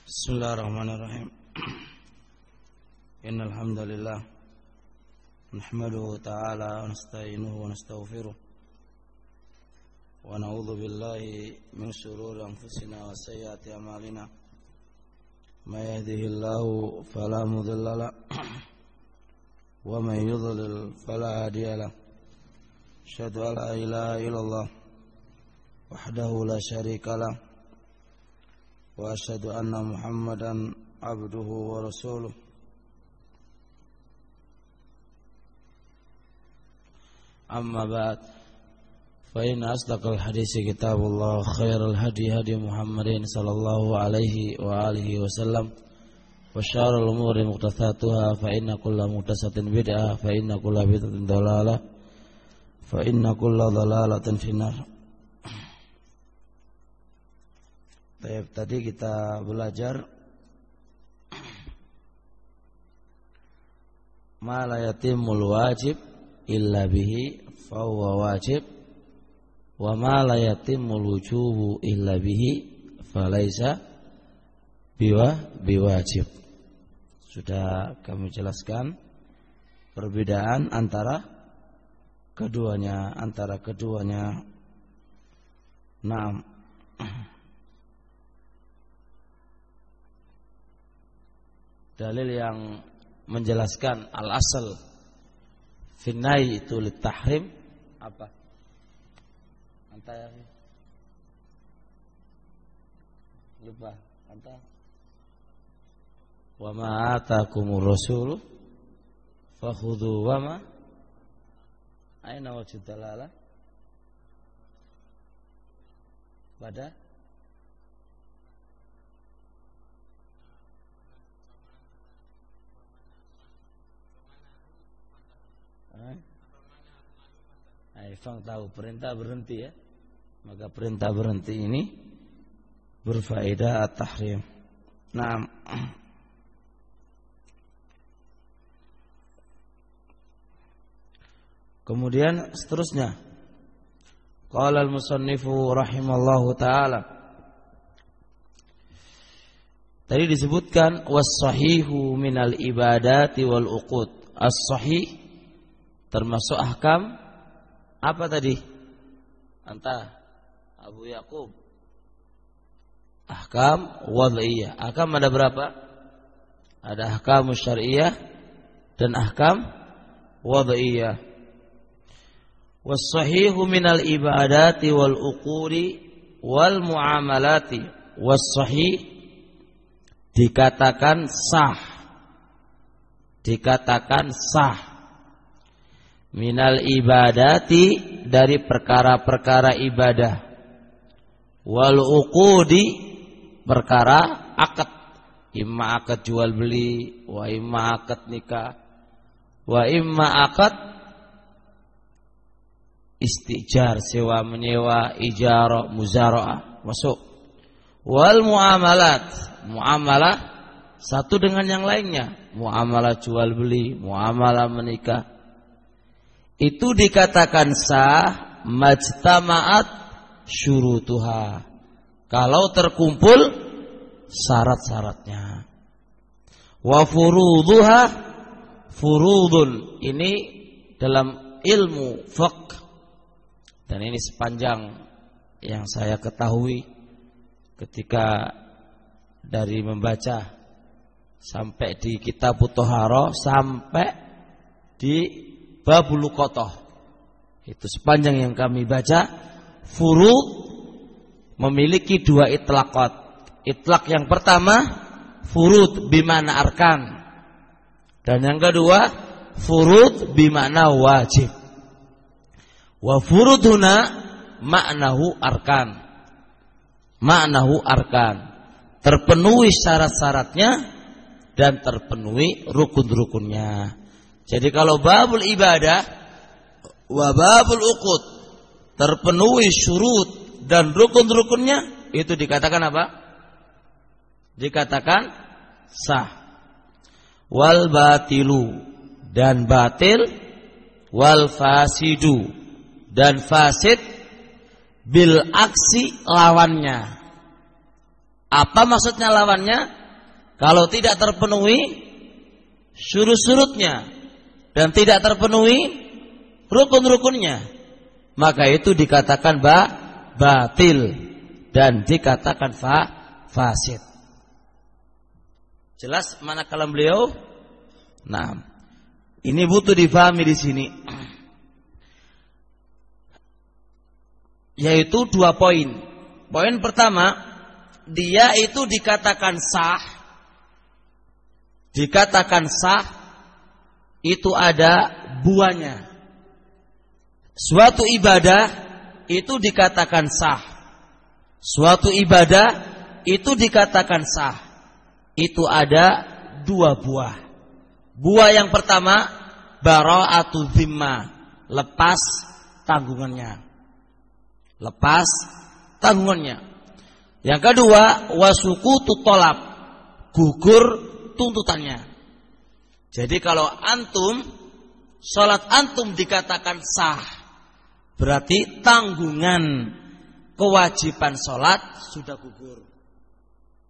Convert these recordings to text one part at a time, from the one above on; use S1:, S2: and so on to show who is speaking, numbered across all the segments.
S1: Bismillahirrahmanirrahim. Innal hamdalillah nahmaduhu ta'ala wa nasta'inuhu wa nastaghfiruh wa na'udzu billahi min shururi anfusina wa sayyiati a'malina. May yahdihillahu fala mudilla lahu wa may yudlil fala hadiya lahu. Asyhadu an la ilaha illallah wahdahu la syarika lahu wa asyhadu anna Muhammadan abduhu wa rasuluh. Amma ba'd, fa inna asdaqal hadisi kitabullah, khairal hadi hadi Muhammadin sallallahu alaihi wa alihi wasallam, wa syarrul umuri muhdatsatuha, fa inna kulla muhdatsatin bid'ah, fa inna kulla bid'atin dhalalah, fa inna kulla dhalalatin finnar. Tadi kita belajar ma la yatimul wajib illa bihi fa huwa wajib wa ma la yatimul wujubu illa bihi fa laisa biwajib. Sudah kami jelaskan perbedaan antara keduanya. Dalil yang menjelaskan al-asal finnai itu litahrim apa? Anta lupa anta. Wa ma atakumur rasul fakhudhu wa ma aina wajud dalalah pada Fang tahu perintah berhenti ya, maka perintah berhenti ini berfaedah at-tahrim. Nah, kemudian seterusnya, qala al-musannifu rahimallahu taala. Tadi disebutkan was-sahihu minal ibadati wal uqud. As-sahih termasuk ahkam apa tadi? Anta Abu Yaqub. Ahkam wad'iyah. Ahkam ada berapa? Ada ahkam syar'iyyah dan ahkam wad'iyah. Was-sahihu minal ibadati wal uquri wal muamalati. Was-sahih dikatakan sah. Minal ibadati dari perkara-perkara ibadah, wal uqudi perkara akad, imma akad jual beli, wa imma akad nikah, wa imma akad istijar sewa menyewa, ijarah, muzaraah masuk. Wal muamalat, muamalah satu dengan yang lainnya, muamalah jual beli, muamalah menikah. Itu dikatakan sah majtama'at syurutuha, kalau terkumpul syarat-syaratnya. Wa furuduha furudun, ini dalam ilmu fiqh, dan ini sepanjang yang saya ketahui ketika dari membaca sampai di kitab Thaharah sampai di Babul Luqathah, itu sepanjang yang kami baca, furud memiliki dua itlaqat. Itlaq yang pertama furud bimana arkan, dan yang kedua furud bimana wajib. Wa furuduna maknahu arkan. Maknahu arkan, terpenuhi syarat-syaratnya dan terpenuhi rukun-rukunnya. Jadi kalau babul ibadah wa babul uqud terpenuhi syurut dan rukun-rukunnya, itu dikatakan apa? Dikatakan sah. Wal batilu, dan batil, wal fasidu, dan fasid, bil aksi lawannya. Apa maksudnya lawannya? Kalau tidak terpenuhi syurut-syurutnya dan tidak terpenuhi rukun-rukunnya, maka itu dikatakan batil dan dikatakan fasid. Jelas mana kalam beliau? Nah, ini butuh difahami di sini. Yaitu 2 poin. Poin pertama, dia itu dikatakan sah. Dikatakan sah itu ada buahnya. Suatu ibadah itu dikatakan sah. Suatu ibadah itu dikatakan sah. Itu ada 2 buah. Buah yang pertama, bara'atu zimmah, lepas tanggungannya. Lepas tanggungannya. Yang kedua, wasukutu tolab, gugur tuntutannya. Jadi kalau antum, salat antum dikatakan sah, berarti tanggungan kewajiban salat sudah gugur.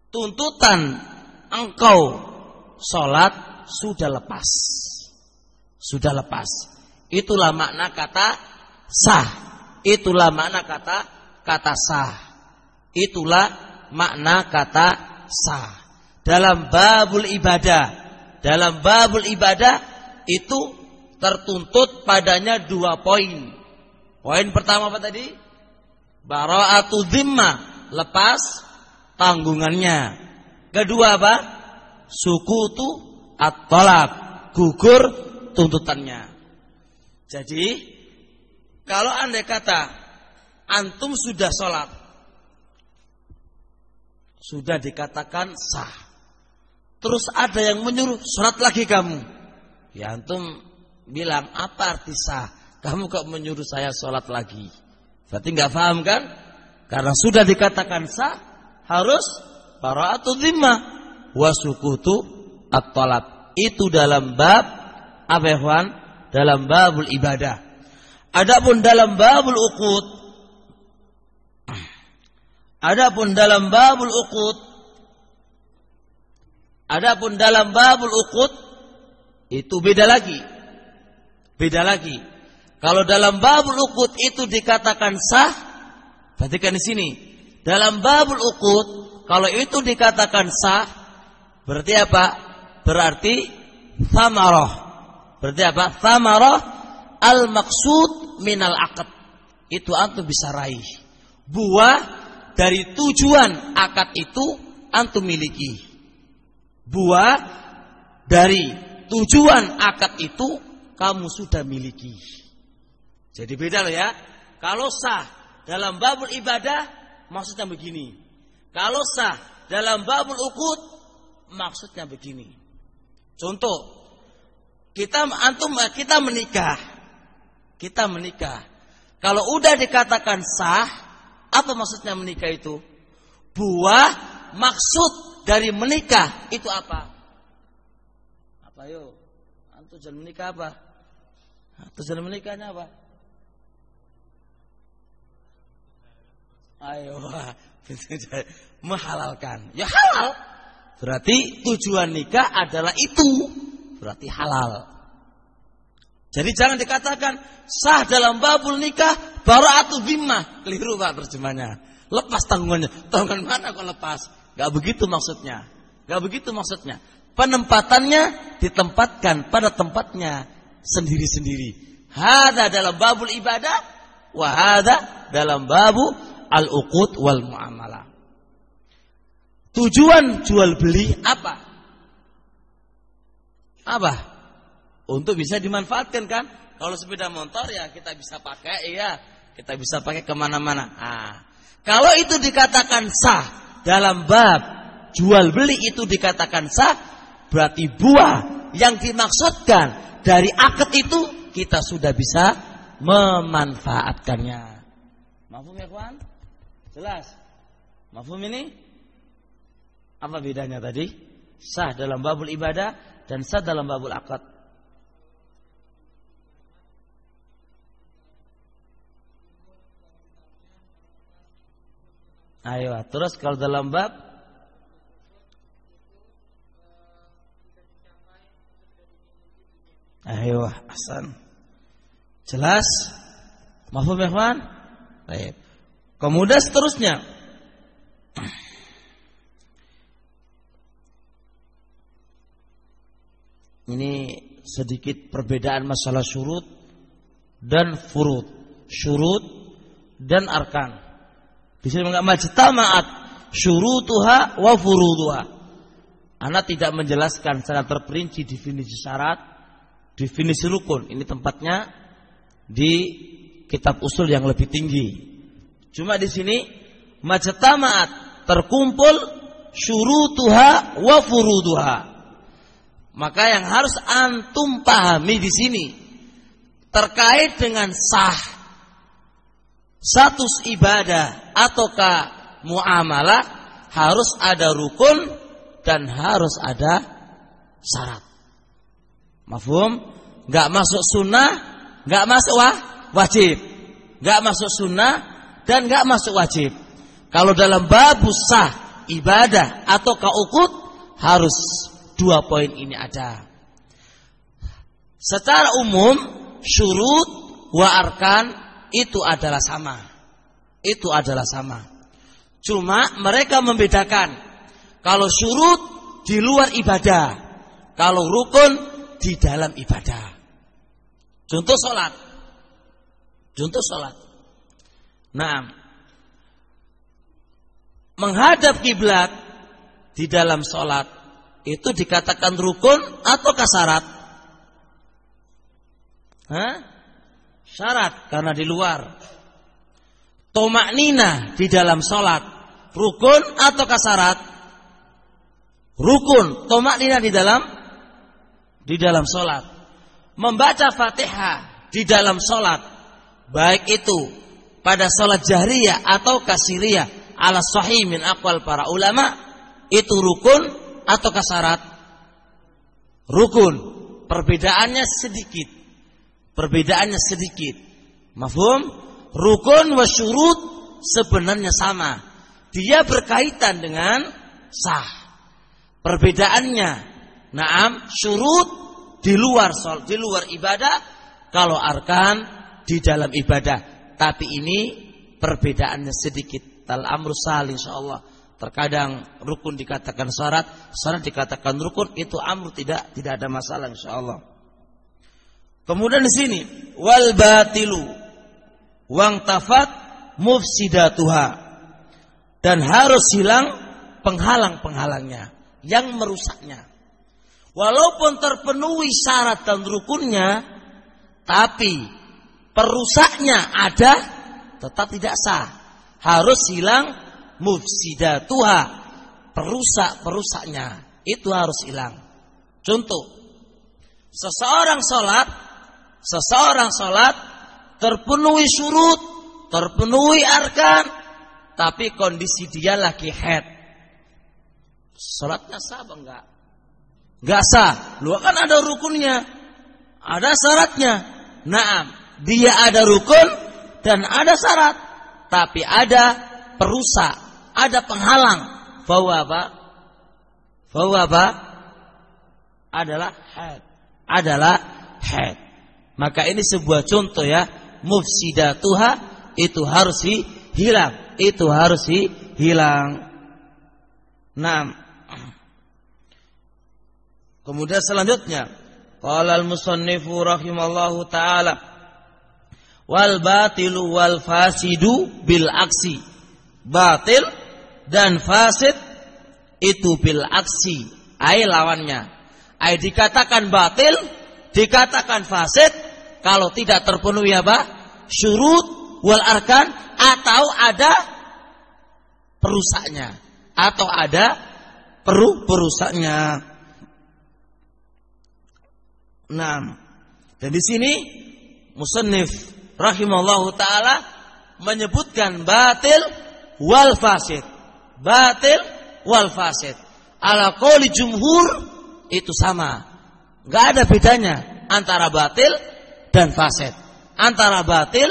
S1: Tuntutan engkau salat sudah lepas. Sudah lepas. Itulah makna kata sah. Itulah makna kata sah. Itulah makna kata sah. Dalam babul ibadah, dalam babul ibadah itu tertuntut padanya 2 poin. Poin pertama apa tadi? Bara'atu zimmah, lepas tanggungannya. Kedua apa? Sukutu at-talab, gugur tuntutannya. Jadi kalau andai kata antum sudah sholat, sudah dikatakan sah, terus ada yang menyuruh sholat lagi kamu, ya antum bilang apa arti sah? Kamu kok menyuruh saya sholat lagi? Berarti nggak paham kan? Karena sudah dikatakan sah, harus bara'atu zimmah wasukutu at-talab. Itu dalam bab apa ya kawan? Dalam babul ibadah. Adapun dalam babul uqud, adapun dalam babul uqud itu beda lagi. Beda lagi. Kalau dalam babul uqud itu dikatakan sah, perhatikan di sini. Dalam babul uqud kalau itu dikatakan sah, berarti apa? Berarti thamarah. Berarti apa? Thamarah al-maqsud minal aqd. Itu antum bisa raih. Buah dari tujuan akad itu antum miliki. Buah dari tujuan akad itu kamu sudah miliki. Jadi beda loh ya. Kalau sah dalam babul ibadah maksudnya begini. Kalau sah dalam babul uqud maksudnya begini. Contoh, kita menikah. Kita menikah. Kalau udah dikatakan sah, apa maksudnya menikah itu? Buah maksud dari menikah itu apa? Apa yo? Antum jangan menikah apa? Tujuan menikahnya apa? Ayo, menghalalkan. Ya halal. Berarti tujuan nikah adalah itu. Berarti halal. Jadi jangan dikatakan sah dalam babul nikah bara'atu zimmah. Keliru Pak terjemahnya. Lepas tanggungannya. Tanggungan mana kok lepas? Gak begitu maksudnya. Gak begitu maksudnya. Penempatannya ditempatkan pada tempatnya sendiri-sendiri. Hada dalam babul ibadah, wa hada dalam babu al-uqud wal muamalah. Tujuan jual beli apa? Apa? Untuk bisa dimanfaatkan kan? Kalau sepeda motor ya kita bisa pakai ya, kita bisa pakai kemana-mana. Kalau itu dikatakan sah dalam bab jual beli itu dikatakan sah, berarti buah yang dimaksudkan dari akad itu kita sudah bisa memanfaatkannya. Mafhum ya kawan? Jelas? Mafhum ini? Apa bedanya tadi? Sah dalam babul ibadah dan sah dalam babul akad. Ayo, terus kalau dalam bab Ayo, Hasan. Jelas? Mafhum ya, ikhwan? Baik. Kemudian seterusnya. Ini sedikit perbedaan masalah syurut dan furud. Syurut dan arkan. Di sini enggak majtama'at syurutuha wa furuduha. Ana tidak menjelaskan secara terperinci definisi syarat, definisi rukun. Ini tempatnya di kitab usul yang lebih tinggi. Cuma di sini majtama'at terkumpul syurutuha wa furuduha. Maka yang harus antum pahami di sini terkait dengan sah status ibadah ataukah muamalah harus ada rukun dan harus ada syarat. Mafhum? Enggak masuk sunnah, enggak masuk wajib. Enggak masuk sunnah dan enggak masuk wajib. Kalau dalam bab sah ibadah ataukah uqud harus dua poin ini ada. Secara umum syurut wa arkan itu adalah sama. Itu adalah sama. Cuma mereka membedakan. Kalau syurut di luar ibadah, kalau rukun di dalam ibadah. Contoh salat. Contoh salat. Nah, menghadap kiblat di dalam salat itu dikatakan rukun atau syarat? Syarat karena di luar. Tomaknina di dalam sholat rukun atau syarat? Rukun. Tomaknina di dalam sholat. Membaca Fatihah di dalam sholat, baik itu pada sholat jahriyah atau kasiriyah, ala sahih min aqwal para ulama, itu rukun atau syarat? Rukun. Perbedaannya sedikit. Mafhum? Rukun wa syurut sebenarnya sama. Dia berkaitan dengan sah. Perbedaannya, na'am, syurut di luar ibadah, kalau arkan di dalam ibadah. Tapi ini perbedaannya sedikit. Al-amru sahal insyaallah. Terkadang rukun dikatakan syarat, syarat dikatakan rukun, itu amru tidak ada masalah insyaallah. Kemudian di sini wal batilu wang tafat mufsidatuha, dan harus hilang penghalang-penghalangnya yang merusaknya. Walaupun terpenuhi syarat dan rukunnya, tapi perusaknya ada, tetap tidak sah. Harus hilang mufsidatuha, perusaknya itu harus hilang. Contoh, seseorang sholat terpenuhi syurut, terpenuhi arkan, tapi kondisi dia lagi haid. Sholatnya sah apa enggak? Enggak sah. Lu kan ada rukunnya, ada syaratnya. Naam, dia ada rukun dan ada syarat, tapi ada perusak, ada penghalang. Bahwa apa? Adalah haid. Maka ini sebuah contoh ya, mufsidatuha itu harus hilang, itu harus hilang. Nah, kemudian selanjutnya, qala al-musannifu rahimallahu taala, wal batilu wal fasidu bil aksi. Batil dan fasid itu bil aksi, ai lawannya. Ai dikatakan batil, dikatakan fasid kalau tidak terpenuhi apa? Syurut wal arkan, atau ada perusaknya, atau ada perusaknya. Nah, dan di sini musannif rahimallahu taala menyebutkan batil wal fasid. Batil wal fasid. Ala qauli jumhur itu sama. Enggak ada bedanya antara batil dan fasid. Antara batil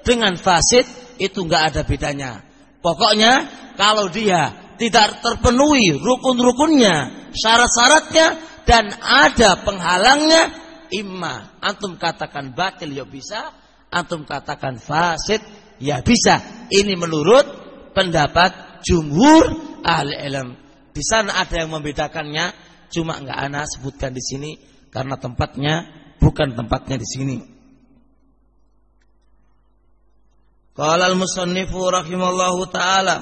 S1: dengan fasid itu enggak ada bedanya. Pokoknya kalau dia tidak terpenuhi rukun-rukunnya, syarat-syaratnya, dan ada penghalangnya,
S2: imma antum katakan batil ya bisa, antum katakan fasid ya bisa. Ini menurut pendapat jumhur ahli ilm. Di sana ada yang membedakannya, cuma enggak ana sebutkan di sini karena tempatnya bukan tempatnya di sini. Qala al-musannifu rahimallahu taala,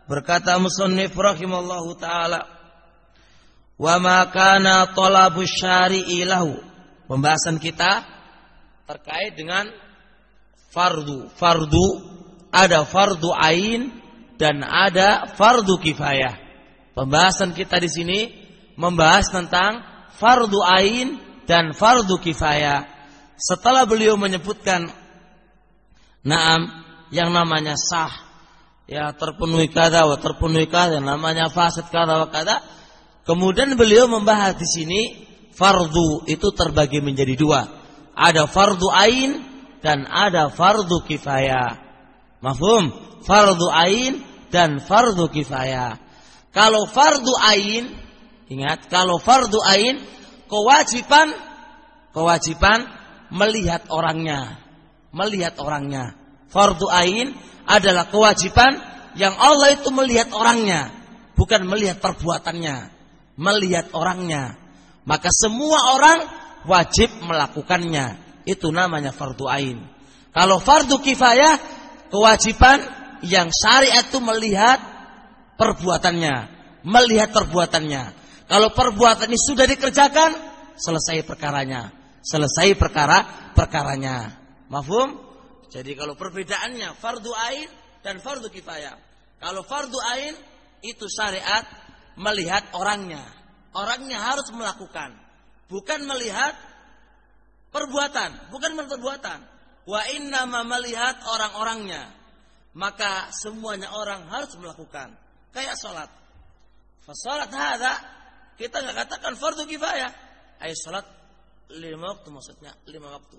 S2: berkata musannif rahimallahu taala, wa ma kana talabus syari'i lahu. Pembahasan kita terkait dengan fardu. Fardu ada fardu ain dan ada fardu kifayah. Pembahasan kita di sini membahas tentang fardu ain dan fardu kifayah. Setelah beliau menyebutkan yang namanya sah, ya terpenuhi kada wa terpenuhi kada, namanya fasid kada wa kada. Kemudian beliau membahas di sini fardu itu terbagi menjadi dua. Ada fardu ain dan ada fardu kifayah. Mafhum? Fardu ain dan fardu kifayah. Kalau fardu ain, ingat, kalau fardu ain kewajiban melihat orangnya. Melihat orangnya. Fardu ain adalah kewajiban yang Allah itu melihat orangnya, bukan melihat perbuatannya. Melihat orangnya. Maka semua orang wajib melakukannya. Itu namanya fardu ain. Kalau fardu kifayah, kewajiban yang syariat itu melihat perbuatannya, melihat perbuatannya. Kalau perbuatan ini sudah dikerjakan, selesai perkaranya, selesai perkaranya. Mafhum? Jadi kalau perbedaannya fardu ain dan fardu kifayah. Kalau fardu ain itu syariat melihat orangnya, orangnya harus melakukan, bukan melihat perbuatan, bukan perbuatan. Wa innama melihat orang-orangnya. Maka semuanya orang harus melakukan. Kayak sholat. Sholat hadza kita nggak katakan fardu kifayah. Ay sholat 5 waktu, maksudnya 5 waktu.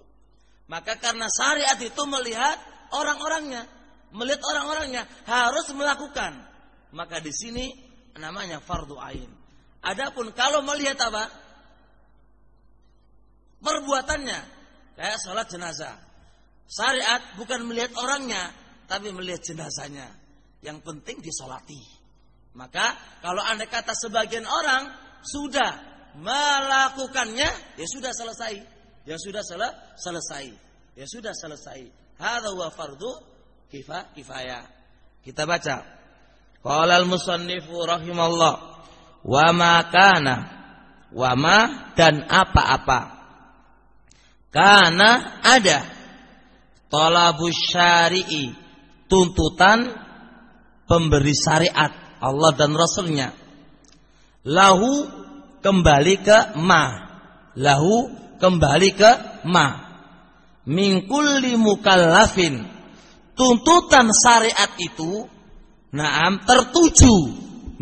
S2: Maka karena syariat itu melihat orang-orangnya, melihat orang-orangnya harus melakukan. Maka di sini namanya fardu ain. Adapun kalau melihat apa? Perbuatannya, kayak sholat jenazah. Syariat bukan melihat orangnya, tapi melihat jenazahnya. Yang penting disolati. Maka kalau anda kata sebagian orang sudah melakukannya, ya sudah selesai. Ya sudah selesai. Ya sudah selesai. Hadza huwa fardu kifayah. Kita baca. Qala al-musannifu rahimallah, wa ma kana, wa ma dan apa-apa. Kana ada talabus syari'i, tuntutan pemberi syariat Allah dan Rasulnya. Lahu kembali ke ma. Lahu kembali ke ma. Min kulli mukallafin. Tuntutan syariat itu tertuju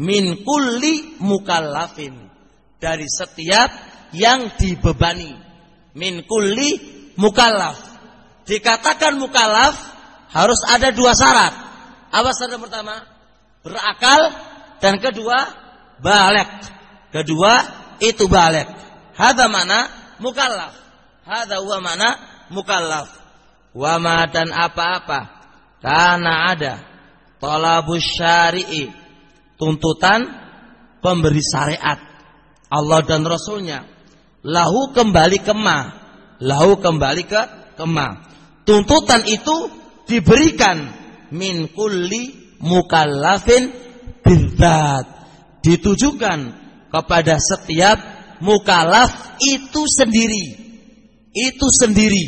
S2: min kulli mukallafin, dari setiap yang dibebani. Min kulli mukallaf. Dikatakan mukallaf harus ada 2 syarat. Apa syarat pertama? Berakal, dan kedua baligh. Kedua itu baligh. Hadza makna mukallaf. Hadza huwa makna mukallaf. Wa ma dan apa-apa karena ada talabus syari'i, tuntutan pemberi syariat Allah dan Rasulnya. Lahu kembali ke ma. Lahu kembali ke ma. Tuntutan itu diberikan min kulli mukallafin bidzat, ditujukan kepada setiap mukallaf itu sendiri,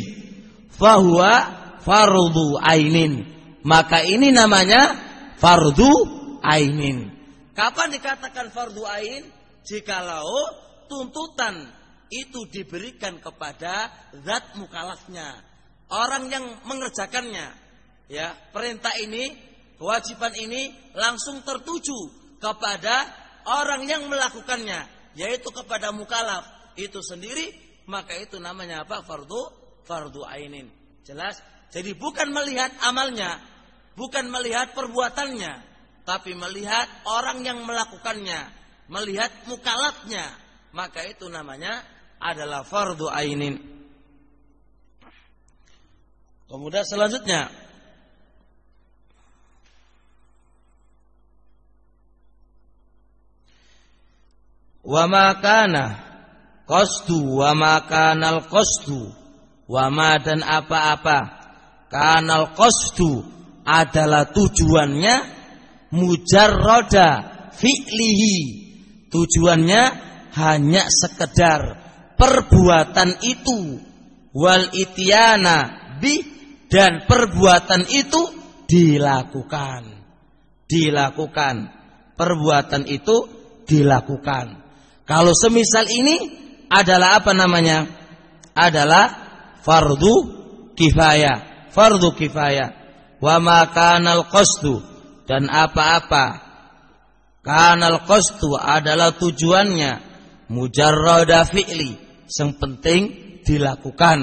S2: fahuwa fardu ainin, maka ini namanya fardu ainin. Kapan dikatakan fardu ain? Jikalau tuntutan itu diberikan kepada zat mukallafnya, orang yang mengerjakannya. Ya, perintah ini, kewajiban ini langsung tertuju kepada orang yang melakukannya, yaitu kepada mukallaf itu sendiri, maka itu namanya apa? Fardu ainin. Jelas? Jadi bukan melihat amalnya, bukan melihat perbuatannya, tapi melihat orang yang melakukannya, melihat mukallafnya, maka itu namanya adalah fardu ainin. Kemudian selanjutnya, wa ma kana qasdu wa ma kanal qasdu, wa ma dan apa-apa kanal qasdu adalah tujuannya, mujarrada fi'lihi, tujuannya hanya sekedar perbuatan itu, wal ityana bi, dan perbuatan itu dilakukan, perbuatan itu dilakukan. Kalau semisal ini adalah apa namanya? Adalah fardu kifayah, fardu kifayah. Wa ma kanal qasdu, dan apa-apa kanal qasdu adalah tujuannya, mujarrada fi'li, yang penting dilakukan,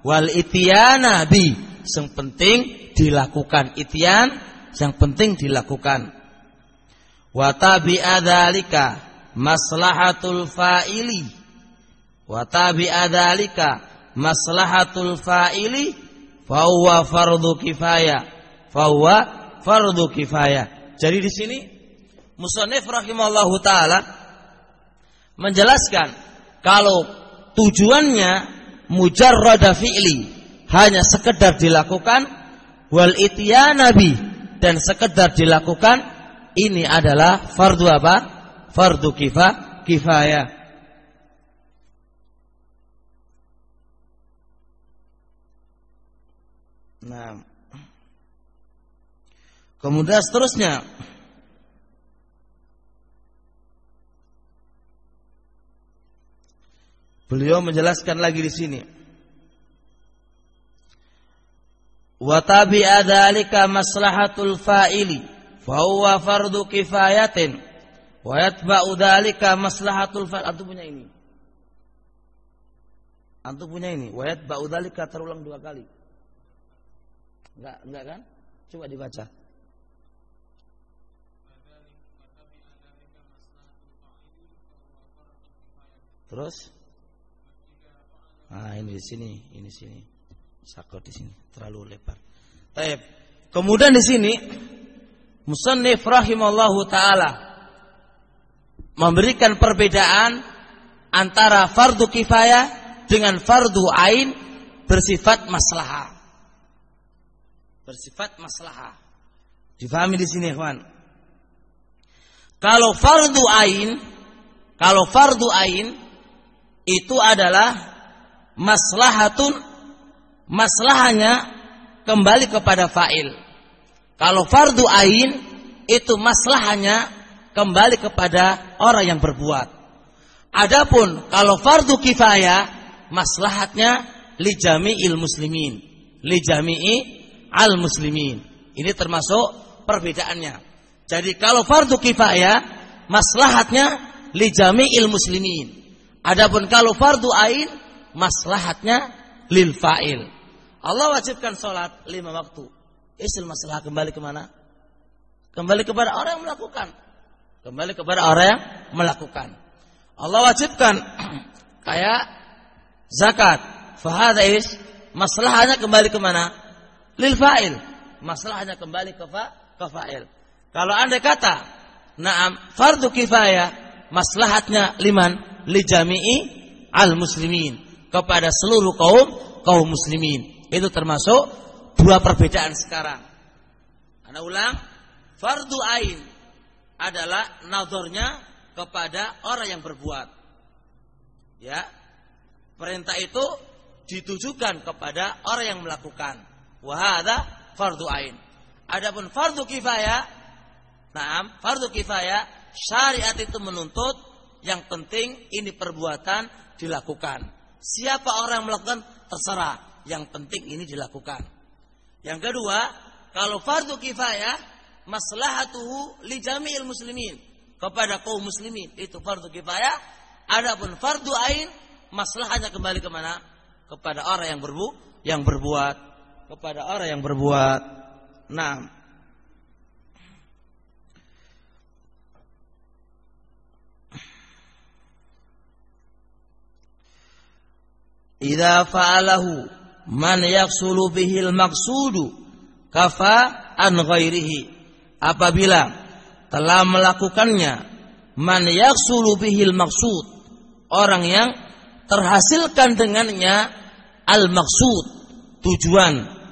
S2: wal ityana bi, yang penting dilakukan, ityan yang penting dilakukan. Wa tabi'a dzalika maslahatul fa'ili, wa tabi'a dzalika maslahatul fa'ili fa huwa fardhu kifayah, fa huwa fardhu kifayah. Jadi di sini musannif rahimallahu taala menjelaskan kalau tujuannya mujarrada fi'li, hanya sekedar dilakukan, wal ityana bi, dan sekedar dilakukan, ini adalah fardu apa? Fardu kifayah. Nah, kemudian seterusnya, beliau menjelaskan lagi di sini. Wa tabi'a dzalika maslahatul fa'ili fa huwa fardu kifayatin wa yatba'u dzalika maslahatul fa'il. Antum punya ini? Antum punya ini? Wa yatba'u dzalika terulang 2 kali. Enggak kan? Coba dibaca. Terus? Nah, ini di sini, ini sini. Sakot di sini, terlalu lebar. Baik. Kemudian di sini musannif rahimallahu taala memberikan perbedaan antara fardu kifayah dengan fardu ain bersifat maslahah. Bersifat maslahah. Difahami di sini, ikhwan. Kalau fardu ain itu adalah maslahahnya kembali kepada fa'il. Kalau fardu ain itu maslahahnya kembali kepada orang yang berbuat. Adapun kalau fardu kifayah, maslahatnya li jami'il muslimin, li jami'i al muslimin. Ini termasuk perbedaannya. Jadi kalau fardu kifayah, maslahatnya li jami'il muslimin. Adapun kalau fardu ain, maslahatnya lil fa'il. Allah wajibkan sholat 5 waktu. Isil masalah kembali kemana? Kembali kepada orang yang melakukan. Kembali kepada orang yang melakukan. Allah wajibkan kayak zakat. Fahadha is masalahnya kembali kemana? Lil fa'il. Masalahnya kembali ke fa'il. Kalau anda kata, na'am fardu kifayah, maslahatnya liman? Li jami'i al muslimin, kepada seluruh kaum muslimin. Itu termasuk 2 perbedaan sekarang. Anda ulang, fardu ain adalah nadornya kepada orang yang berbuat. Ya, perintah itu ditujukan kepada orang yang melakukan. Wa hadza fardu ain. Adapun fardu kifayah, na'am, fardu kifayah, syariat itu menuntut yang penting ini perbuatan dilakukan. Siapa orang yang melakukan terserah, yang penting ini dilakukan. Yang kedua, kalau fardu kifayah, maslahatuhu li jami'il muslimin, kepada kaum muslimin, itu fardu kifayah. Adapun fardu ain, maslahahnya kembali kemana? Kepada orang yang berbuat, kepada orang yang berbuat. Nah, idza fa'alahu man yahsulu bihil maqsudu kafa an ghairihi, apabila telah melakukannya man yahsulu bihil maqsud, orang yang terhasilkan dengannya al maqsud, tujuan.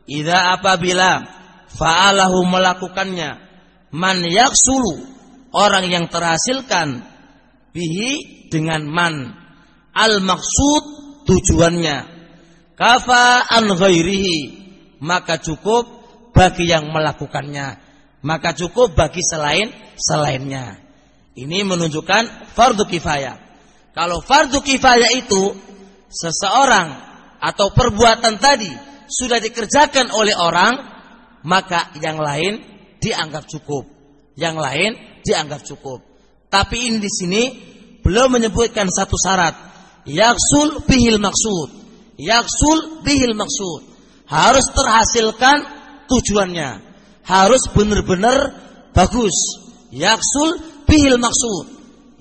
S2: Idza apabila fa'alahu melakukannya man yahsulu, orang yang terhasilkan bihi dengan man al maksud, tujuannya, kafa an ghairihi, maka cukup bagi yang melakukannya, maka cukup bagi selainnya. Ini menunjukkan fardu kifayah. Kalau fardu kifayah itu seseorang atau perbuatan tadi sudah dikerjakan oleh orang, maka yang lain dianggap cukup. Yang lain dianggap cukup. Tapi ini di sini belum menyebutkan satu syarat. Yaksul bihil maksud. Yaksul bihil maksud. Harus terhasilkan tujuannya. Harus benar-benar bagus. Yaksul bihil maksud.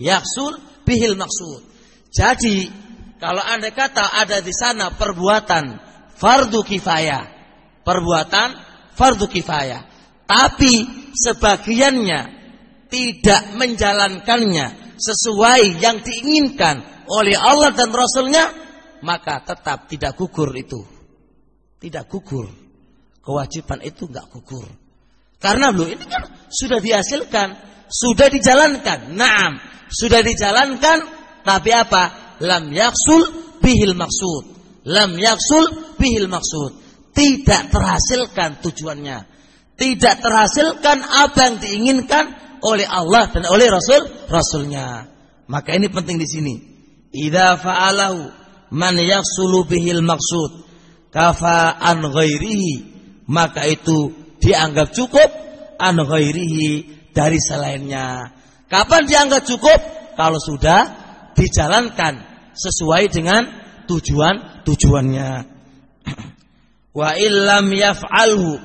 S2: Yaksul bihil maksud. Jadi kalau andai kata ada di sana perbuatan fardu kifayah, perbuatan fardu kifayah, tapi sebagiannya tidak menjalankannya sesuai yang diinginkan oleh Allah dan Rasulnya, maka tetap tidak gugur itu. Tidak gugur. Kewajiban itu enggak gugur. Karena ini kan sudah dihasilkan, sudah dijalankan. Naam, sudah dijalankan, tapi apa? Lam yaksul bihil maksud. Lam yaksul bihil maksud. Tidak terhasilkan tujuannya. Tidak terhasilkan apa yang diinginkan oleh Allah dan oleh Rasulnya. Maka ini penting di sini. Idza fa'alahu man yaksulu bihil maksud kafa an ghairihi, maka itu dianggap cukup an ghairihi, dari selainnya. Kapan dianggap cukup? Kalau sudah dijalankan sesuai dengan tujuannya. Wa illam yaf'alhu,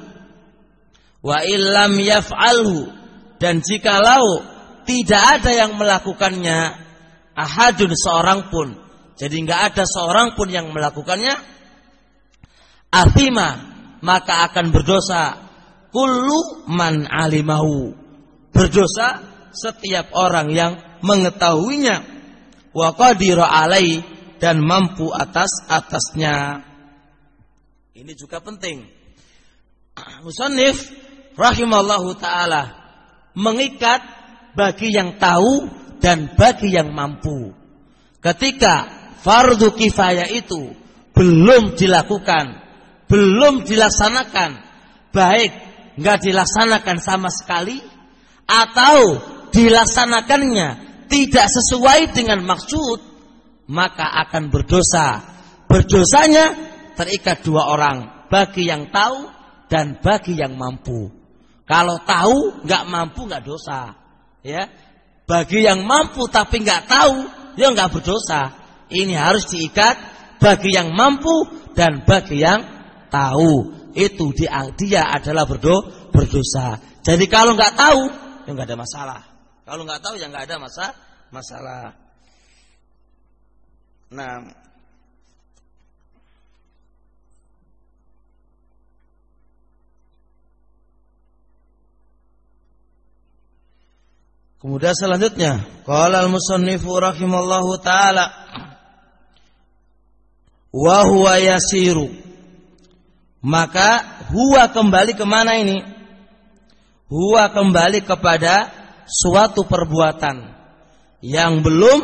S2: wa illam yaf'alhu, dan jikalau tidak ada yang melakukannya, ahadun, seorang pun, jadi enggak ada seorang pun yang melakukannya, athima, maka akan berdosa kullu man alimahu, berdosa setiap orang yang mengetahuinya, wa qadira alai, dan mampu atasnya. Ini juga penting. Musannif rahimallahu ta'ala mengikat bagi yang tahu dan bagi yang mampu. Ketika fardu kifayah itu belum dilakukan, belum dilaksanakan, baik enggak dilaksanakan sama sekali atau dilaksanakannya tidak sesuai dengan maksud, maka akan berdosa. Berdosanya terikat dua orang, bagi yang tahu dan bagi yang mampu. Kalau tahu nggak mampu nggak dosa, ya. Bagi yang mampu tapi nggak tahu, ya nggak berdosa. Ini harus diikat bagi yang mampu dan bagi yang tahu. Itu dia adalah berdosa. Jadi kalau nggak tahu, ya nggak ada masalah. Kalau nggak tahu, ya nggak ada masalah. Nah, kemudian selanjutnya, qala al-musannifu rahimallahu ta'ala, wa huwa yasiru, maka huwa kembali kemana ini? Huwa kembali kepada suatu perbuatan yang belum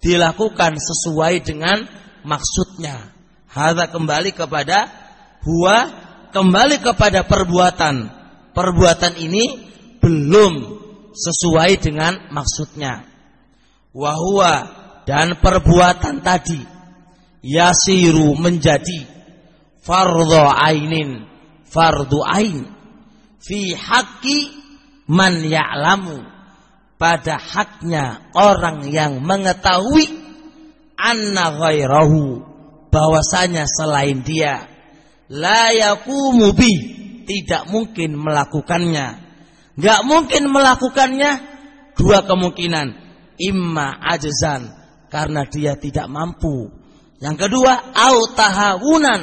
S2: dilakukan sesuai dengan maksudnya. Hadza kembali kepada huwa, kembali kepada perbuatan. Perbuatan ini belum sesuai dengan maksudnya. Wahwa, dan perbuatan tadi yasiru, menjadi fardhu ainin, fardu ain, fi haqqi man ya'lamu, pada haknya orang yang mengetahui, anna ghairahu, bahwasanya selain dia, la yaqumu bi, tidak mungkin melakukannya. Gak mungkin melakukannya, dua kemungkinan. Imma ajzan, karena dia tidak mampu. Yang kedua, au tahawunan,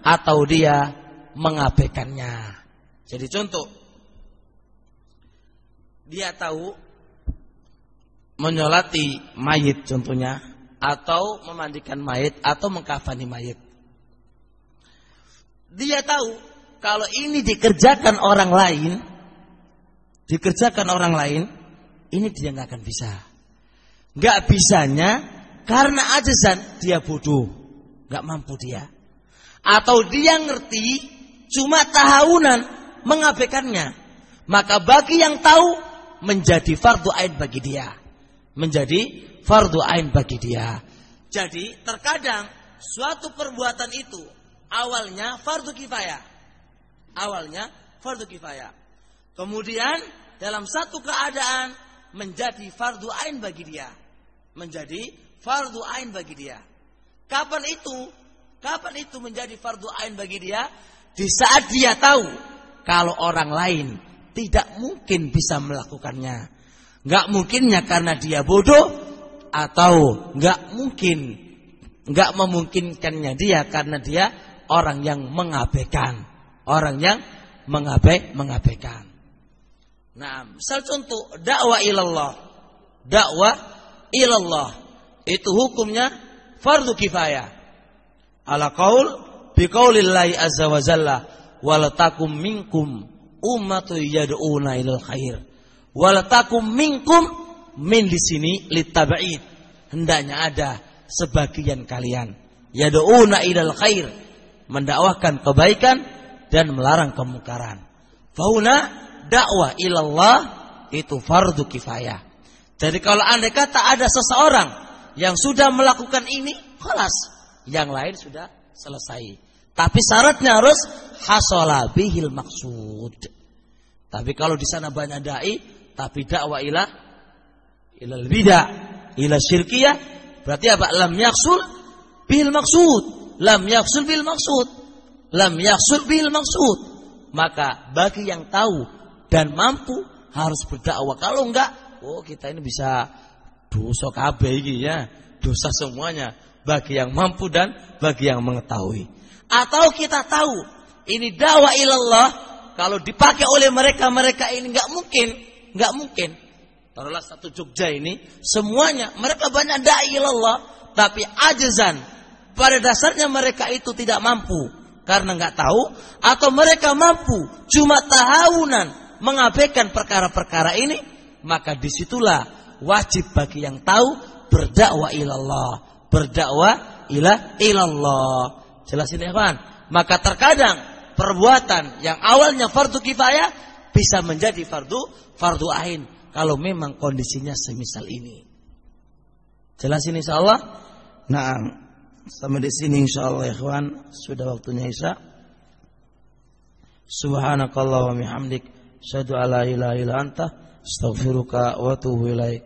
S2: atau dia mengabaikannya. Jadi contoh, dia tahu menyolati mayit contohnya, atau memandikan mayit, atau mengkafani mayit. Dia tahu kalau ini dikerjakan orang lain, ini dia nggak akan bisa. Nggak bisanya karena ajazan, dia bodoh, nggak mampu dia. Atau dia ngerti, cuma tahawunan, mengabaikannya. Maka bagi yang tahu, menjadi fardu ain bagi dia. Menjadi fardu ain bagi dia. Jadi terkadang suatu perbuatan itu awalnya fardu kifayah. Kemudian dalam satu keadaan menjadi fardu ain bagi dia. Kapan itu menjadi fardu ain bagi dia? Di saat dia tahu kalau orang lain tidak mungkin bisa melakukannya. Nggak mungkinnya karena dia bodoh, atau nggak memungkinkannya dia karena dia orang yang mengabaikan. Nah, misal contoh dakwah ilallah itu hukumnya fardu kifayah. Ala qaul biqaulillahi azza wa jalla wal takum minkum ummatu yad'una ilal khair. Wal takum minkum, min di sini litab'id. Hendaknya ada sebagian kalian yad'una ilal khair, mendakwahkan kebaikan dan melarang kemungkaran. Fauna dakwah ilallah itu fardu kifayah. Jadi kalau andai kata ada seseorang yang sudah melakukan ini, khalas, yang lain sudah selesai. Tapi syaratnya harus hasala bihil maksud. Tapi kalau di sana banyak dai, tapi dakwah ilal bidah, ila syirkiyah, berarti apa? Lam yaksul bihil maksud. Maka bagi yang tahu dan mampu harus berdakwah. Kalau enggak, kita ini bisa dosa kabeh iki ya, dosa semuanya. Bagi yang mampu dan bagi yang mengetahui. Atau kita tahu ini dakwah ilallah, kalau dipakai oleh mereka ini enggak mungkin. Taruhlah satu Jogja ini, semuanya mereka banyak dai ilallah, tapi ajazan. Pada dasarnya mereka itu tidak mampu karena enggak tahu, atau mereka mampu cuma tahawunan mengabaikan perkara-perkara ini, maka disitulah wajib bagi yang tahu berdakwah ilallah. Jelas ini kawan. Maka terkadang perbuatan yang awalnya fardu kifayah bisa menjadi fardu ain kalau memang kondisinya semisal ini. Jelas ini insyaallah. Nah, sampai di sini insyaallah ya kawan, sudah waktunya Isya. Subhanakallah wa bihamdik, asyhadu alla ilaha illa anta, astaghfiruka wa atubu ilaik.